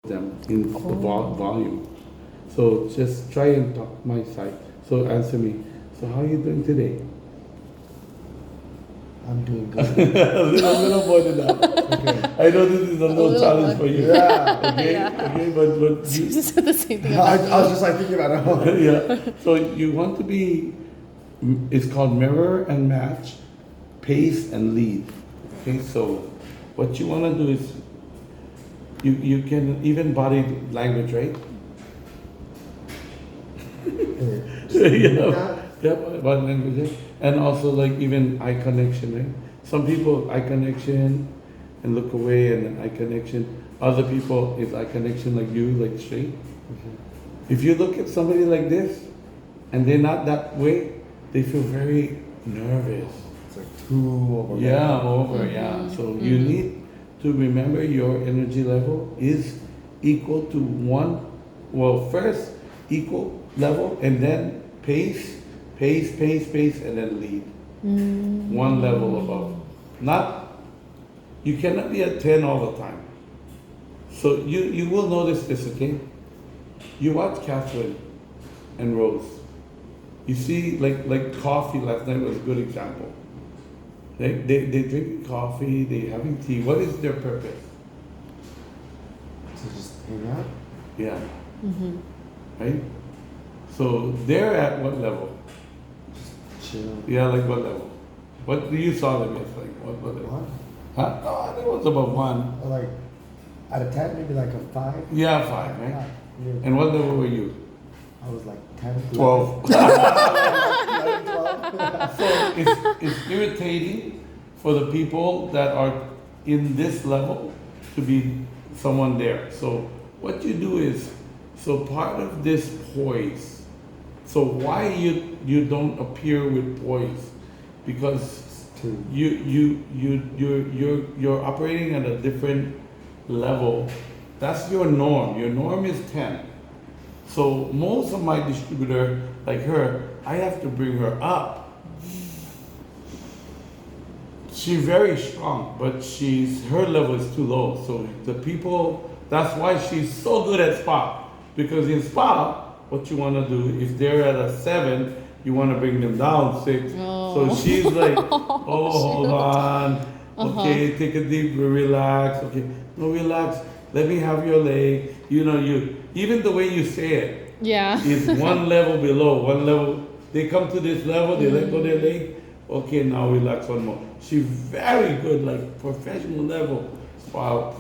them in volume. So just try and talk my side. So answer me. So how are you doing today? I'm doing good. a little more than that. Okay. I know this is a little challenge for you. Yeah. Okay. Yeah. Okay. But You you, just said the same thing I, about I was me. just like thinking about it. yeah. So you want to be. It's called mirror and match, pace and lead. Okay. So what you want to do is you can even body language, right? Yeah. Yep, body language, yeah. And also like even eye connection, right? Some people eye connection and look away and then eye connection. Other people is eye connection like you, like straight. If you look at somebody like this and they're not that way, they feel very nervous. It's like too over. Yeah, over, yeah. So you need to remember your energy level is equal to one, well, first equal level and then pace, and then lead. One level above. Not, you cannot be at 10 all the time. So you will notice this, okay? You watch Catherine and Rose. You see, like coffee last night was a good example. They drinking coffee, they having tea. What is their purpose? To just hang out. Yeah. Right? So they're at what level? Chill. Yeah, like what level? What do you saw them as like? What level? One. Huh? Oh, that was about one. Or like out of 10, maybe like a 5. Yeah, 5, right? Yeah. And what level were you? I was like 10. 12. 11, 12. So it's irritating for the people that are in this level to be someone there. So what you do is, so part of this poise, so why you don't appear with poise? Because Two. you're operating at a different level. That's your norm. Your norm is 10. So most of my distributor, like her, I have to bring her up. She's very strong, but her level is too low. So the people, that's why she's so good at spa. Because in spa, what you want to do, if they're at a 7, you want to bring them down 6. So she's like, oh, hold on. Okay, take a deep, relax. Okay, no, relax. Let me have your leg. You know, even the way you say it Yeah. is one level below, one level. They come to this level, they let go their leg. Okay, now relax one more. She's very good, like professional level spa.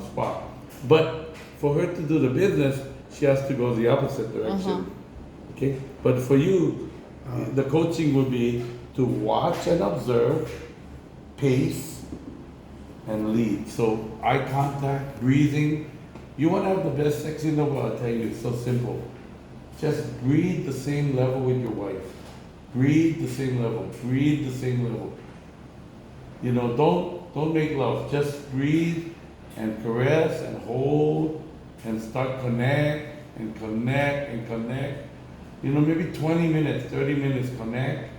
But for her to do the business, she has to go the opposite direction. Okay, but for you, the coaching would be to watch and observe, pace, and lead. So eye contact, breathing. You want to have the best sex in the world, I tell you, it's so simple. Just breathe the same level with your wife. Breathe the same level. Breathe the same level. You know, don't make love. Just breathe and caress and hold and start connect and connect and connect. You know, maybe 20 minutes, 30 minutes connect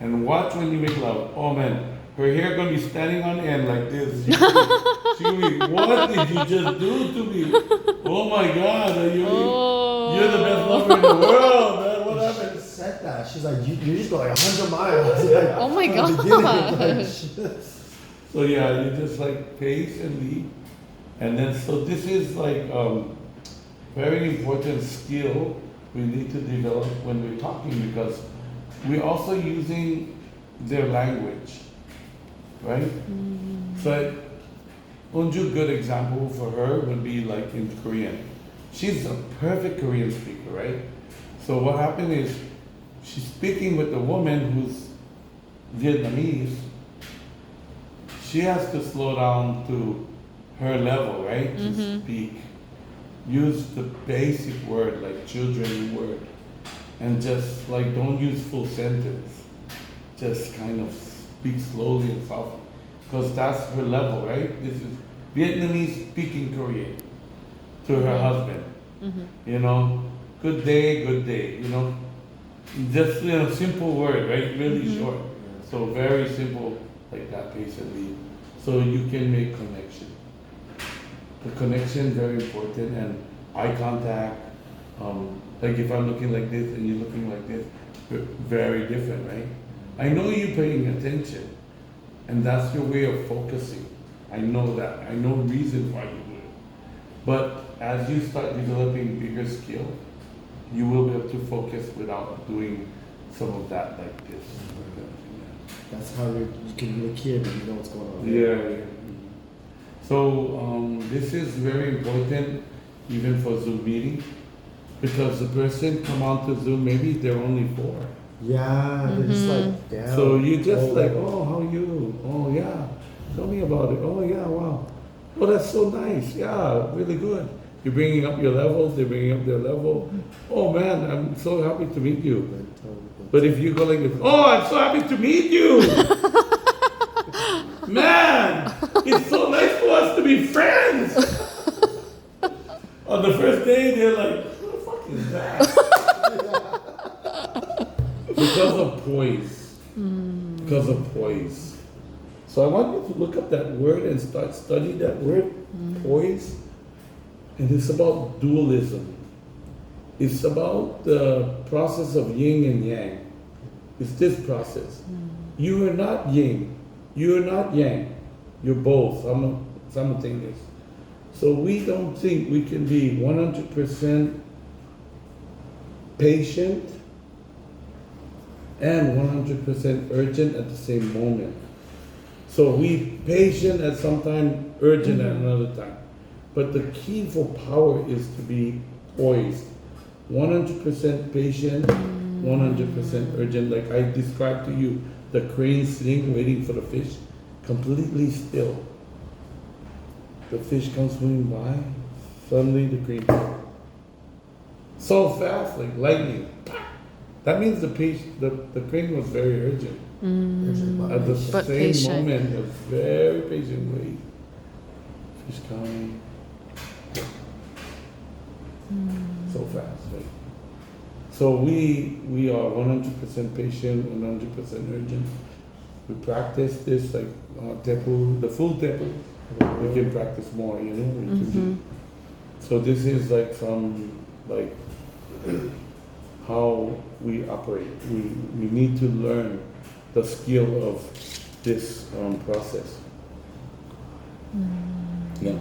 and watch when you make love. Oh man, her hair gonna be standing on end like this. She gonna be, what did you just do to me? Oh my God, you're the best lover in the world, man. What She happened? just said that. She's like, you just go like 100 miles. Like, Oh my from the beginning, like, gosh. shit. So yeah, you just like pace and lead. And then, so this is like very important skill we need to develop when we're talking because we're also using their language, right? So Unju, good example for her would be like in Korean. She's a perfect Korean speaker, right? So what happened is she's speaking with a woman who's Vietnamese. She has to slow down to her level, right? To speak. Use the basic word like children word. And just like don't use full sentence. Just kind of speak slowly and softly. Because that's her level, right? This is Vietnamese speaking Korean to her husband. You know, good day, you know. Just simple word, right? Really short. So very simple like that basically. So you can make connection. The connection very important and eye contact. Like if I'm looking like this and you're looking like this, very different, right? I know you're paying attention, and that's your way of focusing. I know that. I know reason why you do it. But as you start developing bigger skill, you will be able to focus without doing some of that like this. That's how you can look here and you know what's going on. Yeah, yeah. So this is very important even for Zoom meeting, because the person come on to Zoom, maybe they're only 4. Yeah, they're just like, damn. So you just Oh, like, oh, how you? Oh, yeah. Tell me about it. Oh, yeah, wow. Oh, that's so nice. Yeah, really good. You're bringing up your level. They're bringing up their level. Oh, man, I'm so happy to meet you. But if you go like this, oh, I'm so happy to meet you. Man, it's so nice for us to be friends. On the first day, they're like, who the fuck is that? Because of poise. Because of poise. So I want you to look up that word and start studying that word, poise. And it's about dualism. It's about the process of yin and yang. It's this process. You are not yin. You are not yang. You're both simultaneous. So we don't think we can be 100% patient and 100% urgent at the same moment. So we patient at some time, urgent at another time. But the key for power is to be poised. 100% patient, 100% urgent. Like I described to you, the crane sitting waiting for the fish, completely still. The fish comes swimming by, suddenly the crane, so fast, like lightning. That means the crane was very urgent. At the But same patient. moment, a very patient wait. Fish coming. So fast, right? So we are 100% patient, 100% urgent. We practice this like tepu, the full tepu. We can practice more, you know. We can do. So this is like from like how we operate. We need to learn the skill of this process. Yeah.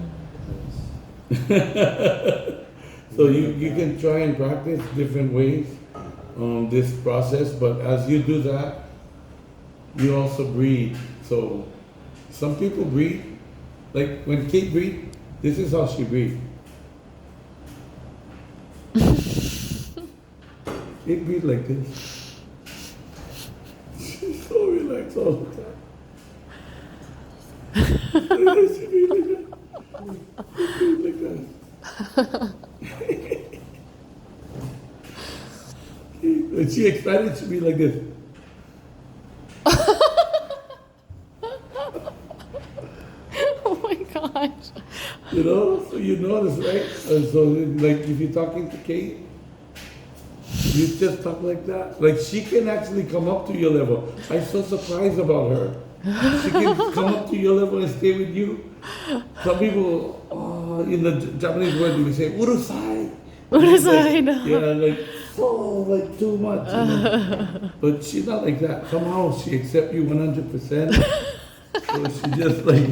So you can try and practice different ways this process, but as you do that, you also breathe. So some people breathe, like when Kate breathes, this is how she breathes. Kate breathes like this. She's so relaxed all the time. She breathes like that. She breathes like that. When she excited, she be like this. Oh my gosh. You know, so you notice, right? And so, like, if you're talking to Kate, you just talk like that. Like, she can actually come up to your level. I'm so surprised about her. She can come up to your level and stay with you. Some people, in the Japanese word, we say urusai. Urusai, no. Yeah, like, like too much. You know? But she's not like that. Somehow she accepts you 100%. So she just like,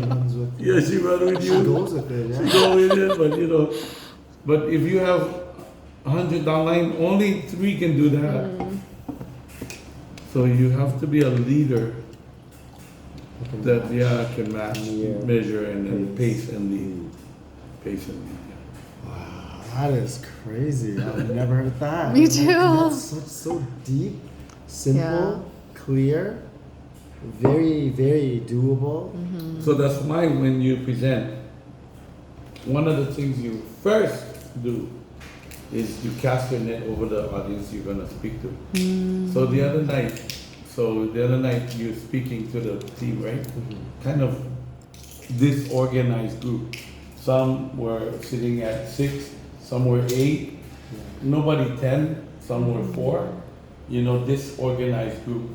yeah, she run with you. She goes with it, yeah. She go with it, but you know, but if you have 100 online, only 3 can do that. So you have to be a leader that can match, measure, and then pace and lead. Pace and lead. Wow, that is crazy. I've never heard that. Me too. That's so deep, simple, Yeah. clear, very, very doable. So that's why when you present, one of the things you first do is you cast your net over the audience you're gonna speak to. So the other night you're speaking to the team, right? Kind of disorganized group. Some were sitting at 6, some were 8, nobody 10, some were 4. You know, disorganized group.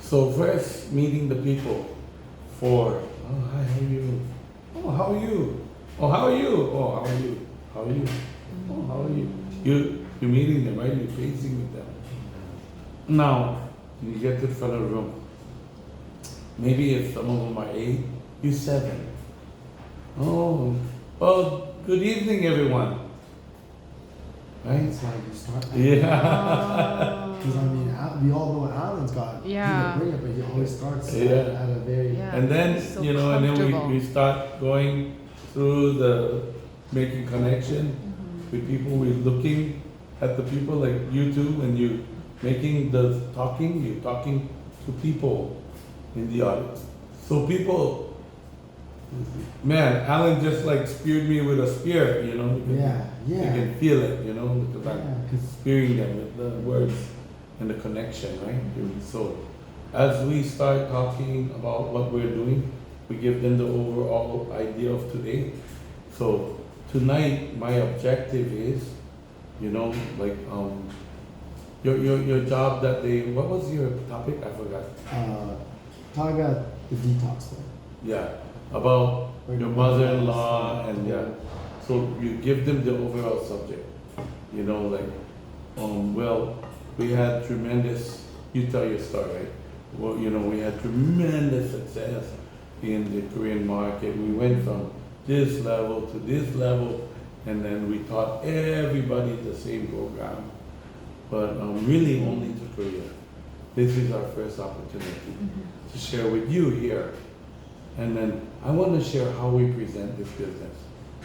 So first meeting the people. 4. Oh, hi, how are you? Oh, how are you? Oh, how are you? Oh, how are you? How how are you? Oh, how are you? You're meeting them, right? You're facing with them. Now, you get to the front of the room. Maybe if some of them are 8, you're 7. Oh, well, good evening, everyone. Right? That's why you start. Yeah. Because I mean, we all know Alan's got. Yeah. He can bring it, but he always starts Yeah. at a very. Yeah. And then, So and then comfortable. we start going through making connection with people. We're looking at the people like you two, when you're making the talking, you're talking to people in the audience. So people, man, Alan just like speared me with a spear, because Yeah, you yeah. can feel it, because I'm Yeah, 'cause- spearing them with the words and the connection, right? So as we start talking about what we're doing, we give them the overall idea of today. So tonight, my objective is, like your job that day. What was your topic? I forgot. Talk about the detox thing. Yeah, about Like your the mother-in-law mother-in-law. and yeah. So you give them the overall subject. Like, well, we had tremendous. You tell your story, right? Well, we had tremendous success in the Korean market. We went from this level to this level, and then we taught everybody the same program, but really only to Korea. This is our first opportunity to share with you here. And then I want to share how we present this business.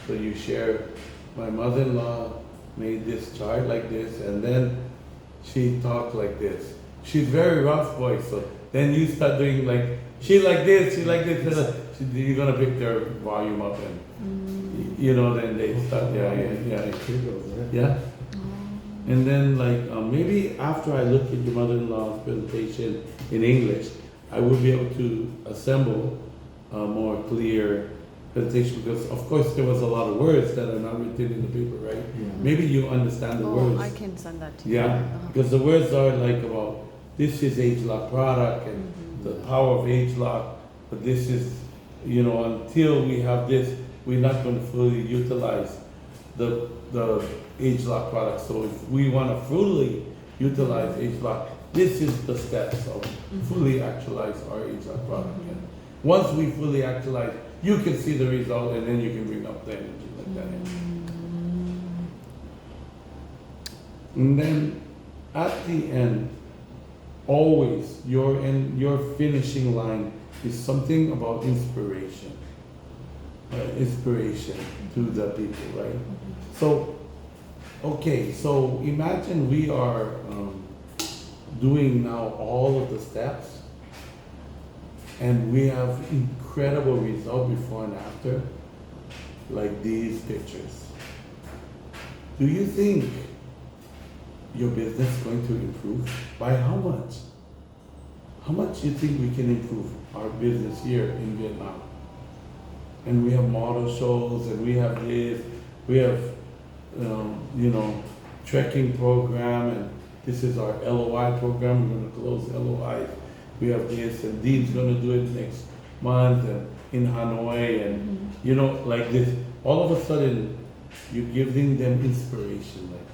So you share, my mother-in-law made this chart like this, and then she talked like this. She's very rough voice, so then you start doing like, she like this, you're gonna pick their volume up and, then they start, yeah. Here goes, right? Yeah. And then maybe after I look at your mother-in-law's presentation in English, I will be able to assemble a more clear presentation, because of course there was a lot of words that are not written in the paper, right? Yeah. Maybe you understand the Oh, words. I can send that to you. Yeah, because the words are like about, this is H-Lock product and the power of H-Lock, but this is, until we have this, we're not going to fully utilize the H-Lock product. So if we want to fully utilize H-Lock, this is the steps of fully actualize our H-Lock product. And once we fully actualize, you can see the result, and then you can bring up the energy like that. And then at the end, always your finishing line is something about inspiration. Inspiration to the people, right? So, okay, so imagine we are doing now all of the steps, and we have incredible result before and after, like these pictures. Do you think your business is going to improve? By how much? How much do you think we can improve our business here in Vietnam? And we have model shows, and we have this, we have, trekking program, and this is our LOI program. We're going to close LOI. We have this, and Dean's going to do it next month, and in Hanoi, and like this. All of a sudden, you're giving them inspiration, like,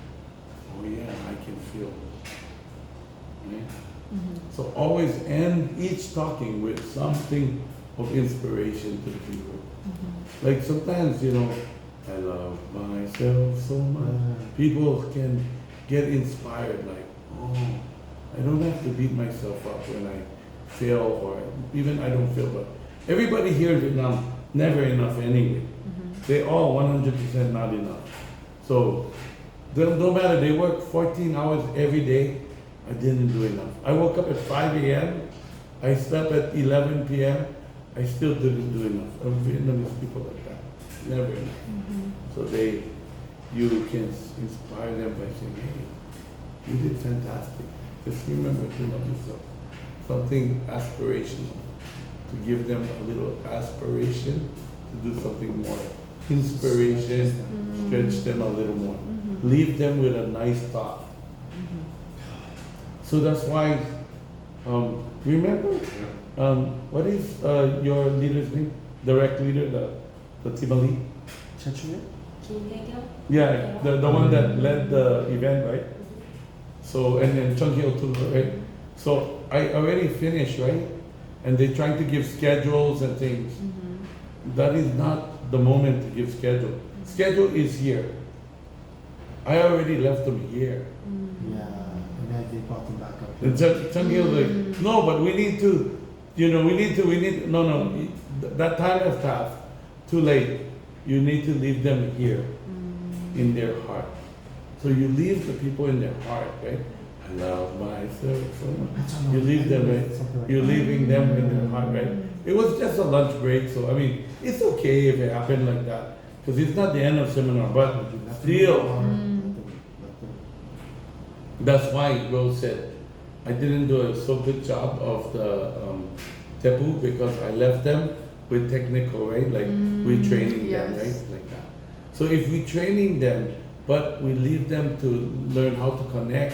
oh yeah, I can feel. Right? So always end each talking with something of inspiration to the people. Like sometimes, I love myself so much. People can get inspired, like, oh, I don't have to beat myself up when I fail, or even I don't fail, but everybody here in Vietnam, never enough anyway. They all 100% not enough. So, no matter, they work 14 hours every day, I didn't do enough. I woke up at 5 a.m., I slept at 11 p.m., I still didn't do enough. Vietnamese people like that, never enough. So you can inspire them by saying, hey, you did fantastic. Just remember to love yourself. Something aspirational, to give them a little aspiration to do something more. Inspiration, stretch them a little more. Leave them with a nice thought. So that's why, remember, what is your leader's name? Direct leader, the Timali? Chechuan? Kim Tae-gyeong? Yeah, the one that led the event, right? So, and then Chung Hyo too, right? So I already finished, right? And they're trying to give schedules and things. That is not the moment to give schedule. Schedule is here. I already left them here. Yeah, and then they brought them back up. And Chung Hyo's like, no, but we need to, no, that time has passed. Too late. You need to leave them here in their heart. So you leave the people in their heart, right? I love myself so much. You leave them, right? You're leaving them in their heart, right? It was just a lunch break, so I mean, it's okay if it happened like that, because it's not the end of seminar, but still, that's why Rose said, I didn't do a so good job of the tepu because I left them with technical, right? Like we're training them, yes. right? Like that. So if we're training them, but we leave them to learn how to connect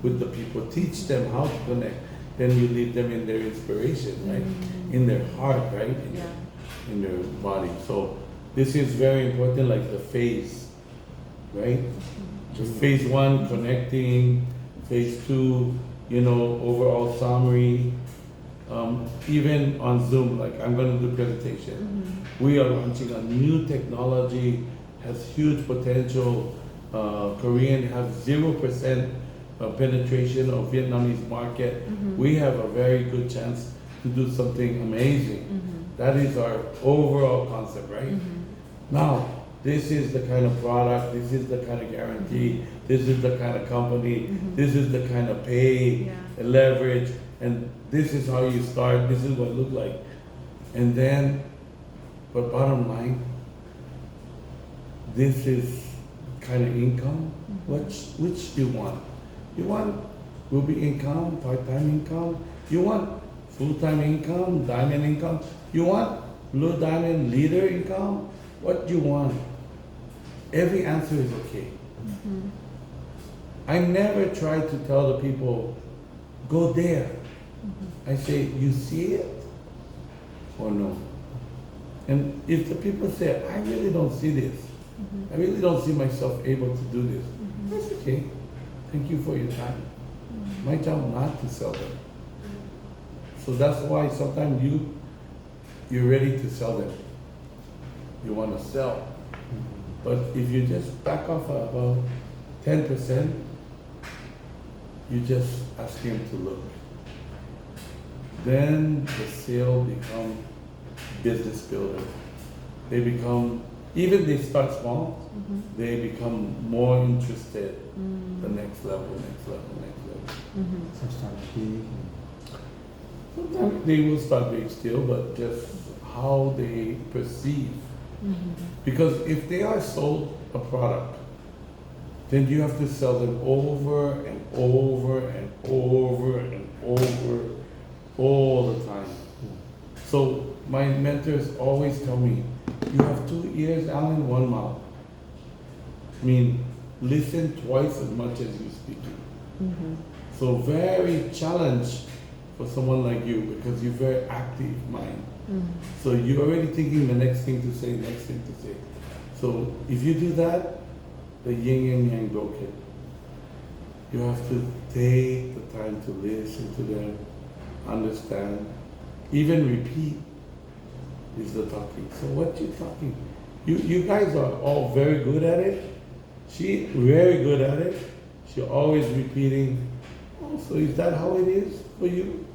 with the people, teach them how to connect, then you leave them in their inspiration, right? In their heart, right? In their body. So this is very important, like the phase, right? So phase one, connecting, phase two, overall summary. Even on Zoom, like I'm going to do presentation. We are launching a new technology, has huge potential. Korean have 0% penetration of Vietnamese market. We have a very good chance to do something amazing. That is our overall concept, right? Now, this is the kind of product, this is the kind of guarantee, this is the kind of company, this is the kind of pay, leverage, and this is how you start, this is what it looks like. And then, but bottom line, this is kind of income, which you want? You want Ruby income, part-time income? You want full-time income, diamond income? You want blue diamond leader income? What do you want? Every answer is okay. I never try to tell the people, go there. I say, you see it or no? And if the people say, I really don't see this, I really don't see myself able to do this, that's okay. Thank you for your time. My job not to sell them. So that's why sometimes you're ready to sell them. You want to sell. But if you just back off about 10%, you just ask him to look. Then the sale become business builder. They become, even they start small, they become more interested. The next level, next level, next level. So start big. Sometimes they will start big still, but just how they perceive. Because if they are sold a product, then you have to sell them over and over and over and over all the time. So my mentors always tell me, you have 2 ears, Alan, 1 mouth. I mean, listen twice as much as you speak. So very challenge for someone like you because you're very active mind. So you're already thinking the next thing to say, next thing to say. So if you do that, the yin and yang broken. You have to take the time to listen to them, understand, even repeat is the talking. So what you talking? You guys are all very good at it. She very good at it. She always repeating. Oh, so is that how it is for you?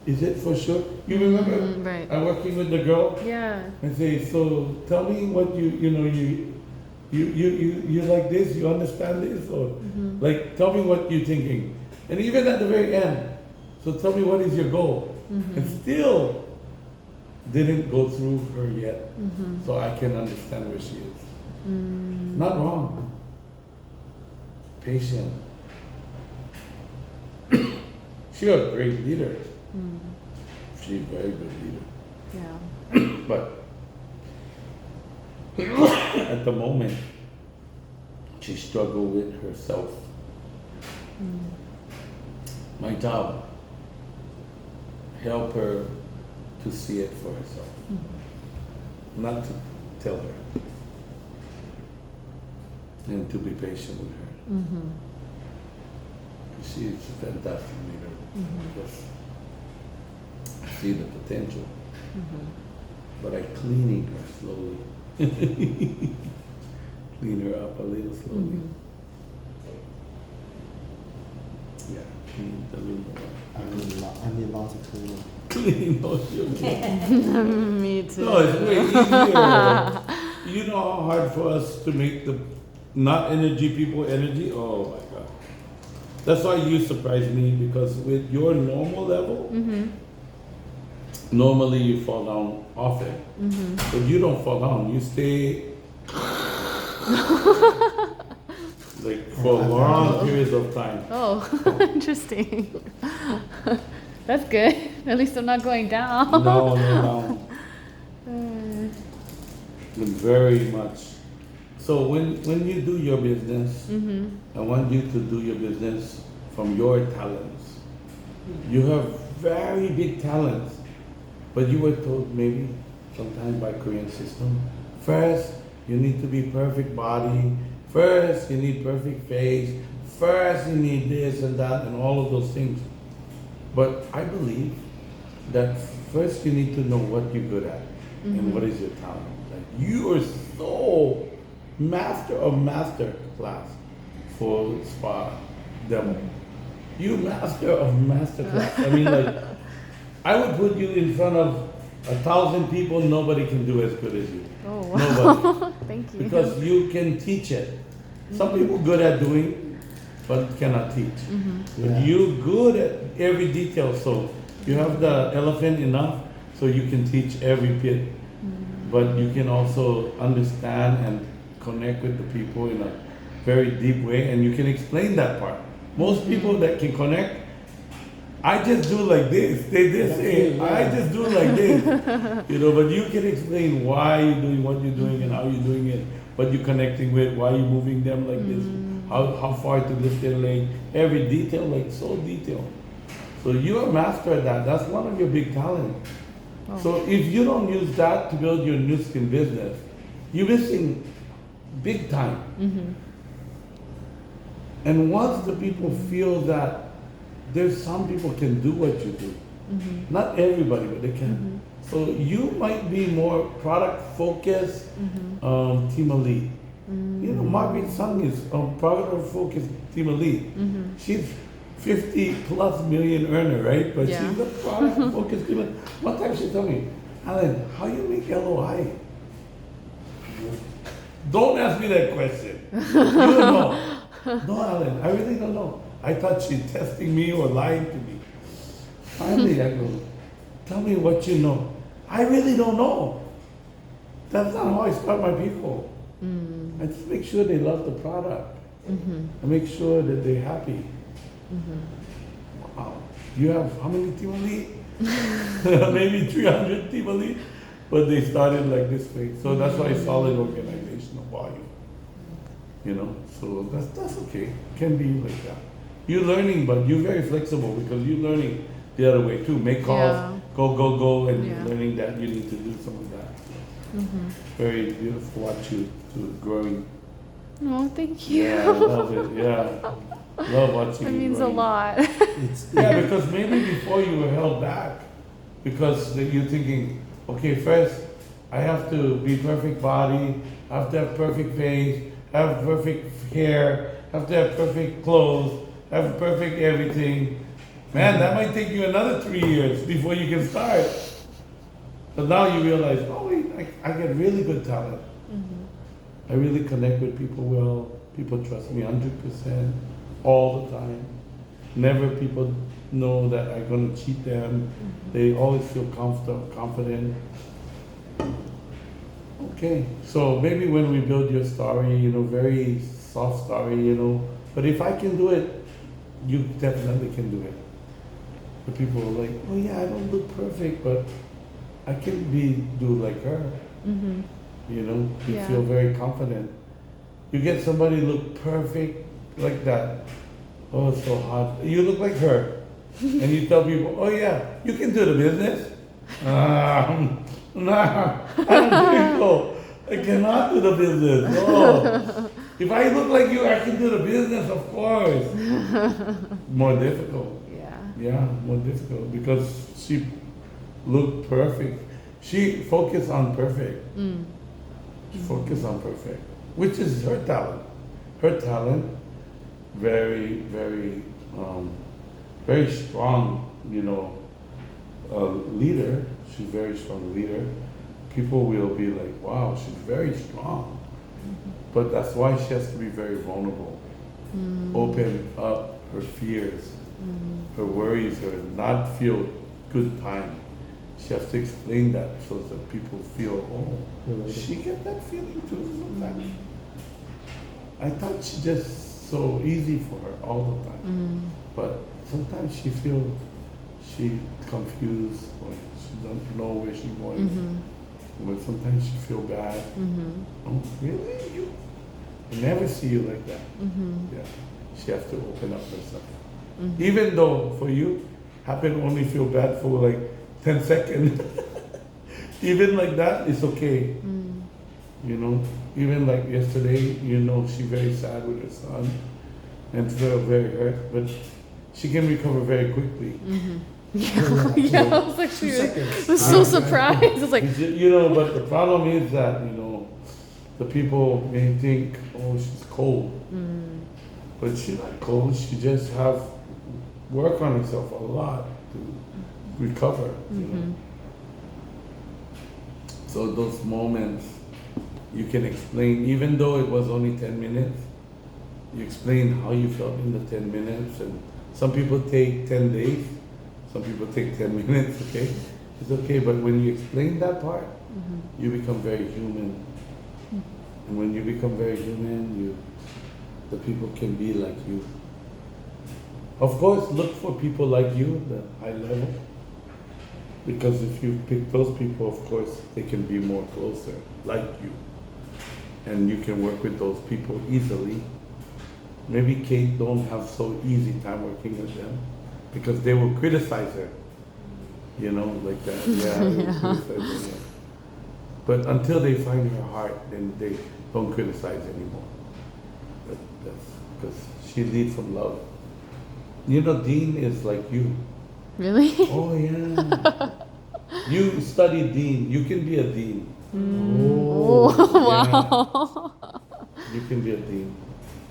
Is it for sure? You remember right. I'm working with the girl Yeah. and say, so tell me what you like this, you understand this, or like tell me what you're thinking. And even at the very end, so tell me what is your goal. And still didn't go through her yet. So I can understand where she is. Not wrong. Patient. She's a great leader. She's a very good leader. Yeah. But at the moment, she struggled with herself. My job, help her to see it for herself, not to tell her. and to be patient with her. Mm-hmm. She's a fantastic leader. Just I see the potential, but I cleaning her slowly. Clean her up a little slowly. Yeah, clean a little more. I need lots of cleaning. Clean, no, you're okay. Me too. No, it's way easier. You know how hard for us to make the not energy people energy? Oh my God. That's why you surprise me, because with your normal level, normally you fall down often. But you don't fall down, you stay like for long periods of time. Oh, interesting. That's good. At least I'm not going down. No, no. Very much. So when you do your business, I want you to do your business from your talents. You have very big talents, but you were told maybe sometime by Korean system, first you need to be perfect body, first you need perfect face, first you need this and that and all of those things. But I believe that first you need to know what you're good at and what is your talent. Like you are so master of master class for spa demo. You master of master class. I mean, like, I would put you in front of 1,000 people, nobody can do as good as you. Oh, Nobody. wow. Thank you. Because you can teach it. Some people good at doing, but cannot teach. But Yeah. you good at every detail, so you have the elephant enough, so you can teach every bit. But you can also understand and connect with the people in a very deep way, and you can explain that part. Most people that can connect, I just do like this. They just say, I just do like this. You know, but you can explain why you're doing what you're doing and how you're doing it, what you're connecting with, why you're moving them like this, how far to lift their leg, every detail, like so detailed. So you're a master at that. That's one of your big talents. So if you don't use that to build your new skin business, you're missing big time. And once the people feel that there's some people can do what you do, not everybody, but they can. So you might be more product focused, team elite. You know, Margaret Sung is product focused team elite. She's 50 plus million earner, right? But Yeah. she's a product focused team elite. One time she told me, Alan, how you make LOI? Don't ask me that question. You don't know. No, Alan, I really don't know. I thought she's testing me or lying to me. Finally, I go, tell me what you know. I really don't know. That's not how I start my people. I just make sure they love the product. I make sure that they're happy. Wow. You have how many team elite? Maybe 300 team elite, but they started like this way. So that's why solid organizational volume. You know, so that's okay. Can be like that. You're learning, but you're very flexible because you're learning the other way too. Make calls, Yeah. go, and Yeah. you're learning that you need to do some of that. Very beautiful watch you to growing. Oh, thank you. Yeah, I love it. Yeah, love watching That you means a growing. lot. It's Yeah, because maybe before you were held back because you're thinking, okay, first I have to be perfect body, I have to have perfect face, have perfect hair, have to have perfect clothes, have perfect everything. Man, that might take you another 3 years before you can start. But now you realize, oh wait, I get really good talent. I really connect with people well. People trust me 100% all the time. Never people know that I'm gonna cheat them. They always feel confident. Okay, so maybe when we build your story, you know, very soft story, you know, but if I can do it, you definitely can do it. The people are like, oh yeah, I don't look perfect, but I can do like her. You know, you Yeah. feel very confident. You get somebody look perfect like that. Oh, it's so hard. You look like her. And you tell people, oh yeah, you can do the business. Nah, I don't think so. I cannot do the business. Oh. If I look like you, I can do the business, of course. More difficult. Yeah. Yeah, more difficult because she looked perfect. She focused on perfect. Mm. She focused on perfect, which is her talent. Her talent, very, very strong. Leader. She's a very strong leader. People will be like, wow, she's very strong. But that's why she has to be very vulnerable. Open up her fears, her worries, her not feel good time. She has to explain that so that people feel, oh, she get that feeling too sometimes. I thought she just so easy for her all the time. But sometimes she feel she confused or she don't know where she's going. But sometimes she feel bad. Oh, really? You? I never see you like that. Yeah. She has to open up herself. Even though for you, happen only feel bad for like 10 seconds. Even like that, it's okay. Even like yesterday, she very sad with her son and felt very hurt, but she can recover very quickly. Yeah, I was actually 2 seconds. I was so surprised. I was like, But the problem is that, the people may think, oh, she's cold. But she's not cold, she just have work on herself a lot to recover, So those moments, you can explain, even though it was only 10 minutes, you explain how you felt in the 10 minutes, and some people take 10 days, some people take 10 minutes, okay? It's okay, but when you explain that part, you become very human. And when you become very human, the people can be like you. Of course, look for people like you, the high level. Because if you pick those people, of course, they can be more closer, like you. And you can work with those people easily. Maybe Kate don't have so easy time working with them because they will criticize her. Like that. Yeah, they will criticize her. But until they find her heart, then they don't criticize anymore. But that's because she leads from love. Dean is like you. really? Oh yeah. You study Dean. You can be a Dean. Oh, wow. You can be a Dean.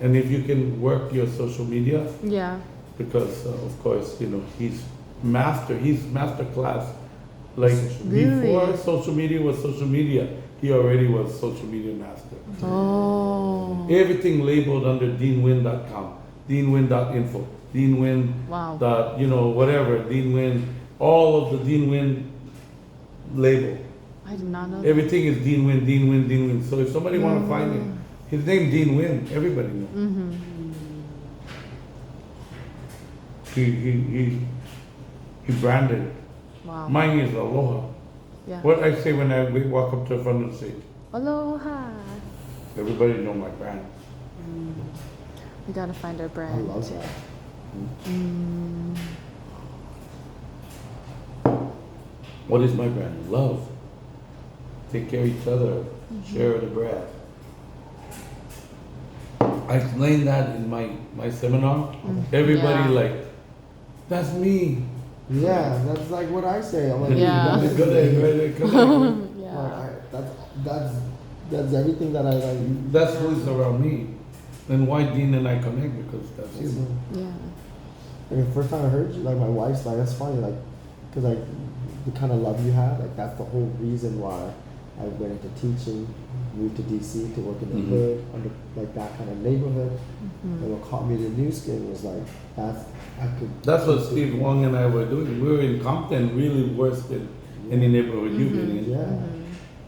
And if you can work your social media, Yeah. because of course, he's master class. Like Really? before social media was social media, he already was social media master. Oh. Everything labeled under deanwin.com, deanwin.info, deanwin. Wow. Whatever, Dean Win, all of the Dean Win label. I did not know that. Everything is Dean Win, Dean Win, Dean Win. So if somebody want to find him, his name Dean Win, everybody knows. He branded. Wow. Mine is Aloha. Yeah. What I say when I walk up to the front of the stage, Aloha. everybody know my brand. We gotta find our I brand. love that. What is my brand? Love. Take care of each other. Share the bread. I explained that in my seminar. Everybody Yeah. like, that's me. Yeah, that's like what I say. I'm like, Yeah. that's Correct, me. correct. Yeah. That's everything that I like. That's who's around me. Then why Dean and I connect? Because that's you. Yeah. I mean, first time I heard you, like my wife's like, that's funny, like, cause like the kind of love you have, like that's the whole reason why I went into teaching, moved to DC to work in the hood, under like that kind of neighborhood. And what caught me to New Skin was like, That's what Steve Wong and I were doing. We were in Compton, really worse than any neighborhood you've been in. Yeah.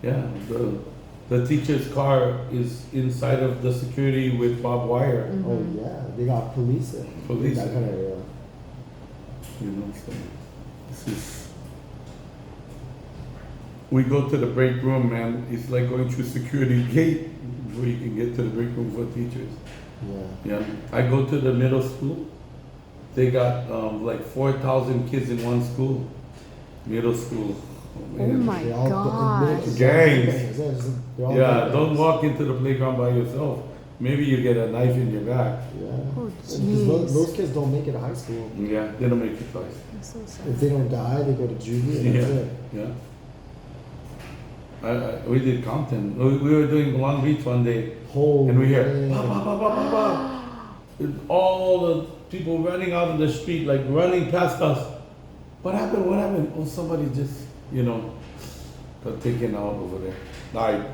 Yeah. The teacher's car is inside of the security with barbed wire. Oh yeah, they got police in Police that in. kind of area. So this is. We go to the break room, man. It's like going through security gate before you can get to the break room for teachers. Yeah. Yeah. I go to the middle school. They got like 4,000 kids in one school. Middle school. Oh man. my They all gosh. Gangs. They're all Yeah, gangs. don't walk into the playground by yourself. maybe you get a knife in your back. Yeah. Oh, Because jeez. those kids don't make it to high school. Yeah, they don't make it twice. I'm so If sad. they don't die, they go to juvie and that's it. Yeah. We did Compton. We were doing Long Beach one day, Holy and we hear man. ba ba ba ba ba ba. And all the people running out of the street, like running past us. What happened? What happened? Oh, somebody just, got taken out over there. Died.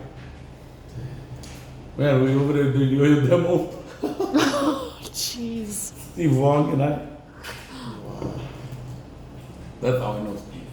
Man, we over there doing your demo. Jeez. Steve Wong and I. That's how I know Steve.